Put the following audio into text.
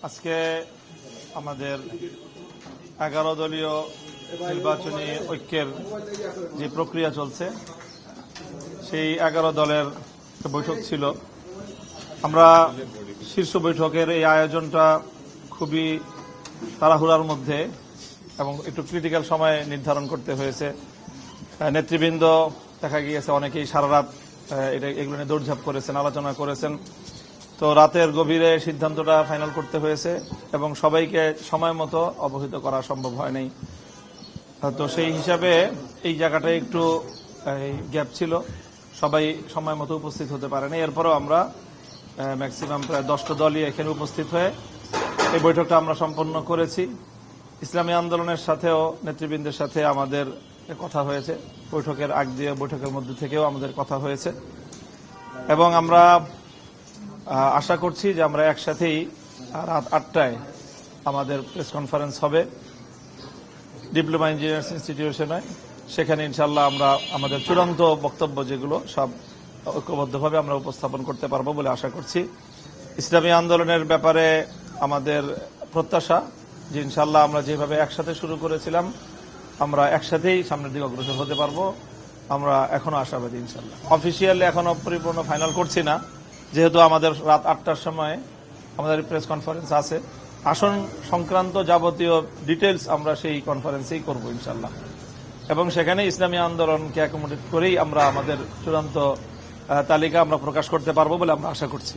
আজকে আমাদের 11 দলীয় নির্বাচনী ঐক্যের যে প্রক্রিয়া চলছে সেই 11 দলের বৈঠক ছিল। আমরা শীর্ষ বৈঠকের এই আয়োজনটা খুবই তাড়াহুড়ার মধ্যে এবং একটু ক্রিটিক্যাল সময় নির্ধারণ করতে হয়েছে। নেতৃবৃন্দ দেখা গিয়েছে অনেকেই সারা রাত এগুলো নিয়ে দৌড়ঝাঁপ করেছেন, আলোচনা করেছেন। তো রাতের গভীরে সিদ্ধান্তটা ফাইনাল করতে হয়েছে এবং সবাইকে সময় মতো অবহিত করা সম্ভব হয় নাই। তো সেই হিসাবে এই জায়গাটা একটু গ্যাপ ছিল, সবাই সময় মতো উপস্থিত হতে পারেনি। এরপরও আমরা ম্যাক্সিমাম প্রায় 10টা দলই এখানে উপস্থিত হয়ে এই বৈঠকটা আমরা সম্পন্ন করেছি। ইসলামী আন্দোলনের সাথেও নেতৃবৃন্দের সাথে আমাদের কথা হয়েছে, বৈঠকের আগ দিয়ে বৈঠকের মধ্যে থেকেও আমাদের কথা হয়েছে এবং আমরা আশা করছি যে আমরা একসাথেই রাত 8টায় আমাদের প্রেস কনফারেন্স হবে ডিপ্লোমা ইঞ্জিনিয়ার্স ইনস্টিটিউশনে। সেখানে ইনশাল্লাহ আমরা আমাদের চূড়ান্ত বক্তব্য যেগুলো সব ঐক্যবদ্ধভাবে আমরা উপস্থাপন করতে পারবো বলে আশা করছি। ইসলামী আন্দোলনের ব্যাপারে আমাদের প্রত্যাশা যে ইনশাল্লাহ আমরা যেভাবে একসাথে শুরু করেছিলাম আমরা একসাথেই সামনের দিকে অগ্রসর হতে পারবো। আমরা এখনো আশাবাদী ইনশাল্লাহ। অফিসিয়ালি এখনো পরিপূর্ণ ফাইনাল করছি না, যেহেতু আমাদের রাত 8টার সময় আমাদের প্রেস কনফারেন্স আছে। আসন সংক্রান্ত যাবতীয় ডিটেলস আমরা সেই কনফারেন্সেই করব ইনশাল্লাহ এবং সেখানে ইসলামী আন্দোলনকে অ্যাকোমোডেট করেই আমরা আমাদের চূড়ান্ত তালিকা আমরা প্রকাশ করতে পারবো বলে আমরা আশা করছি।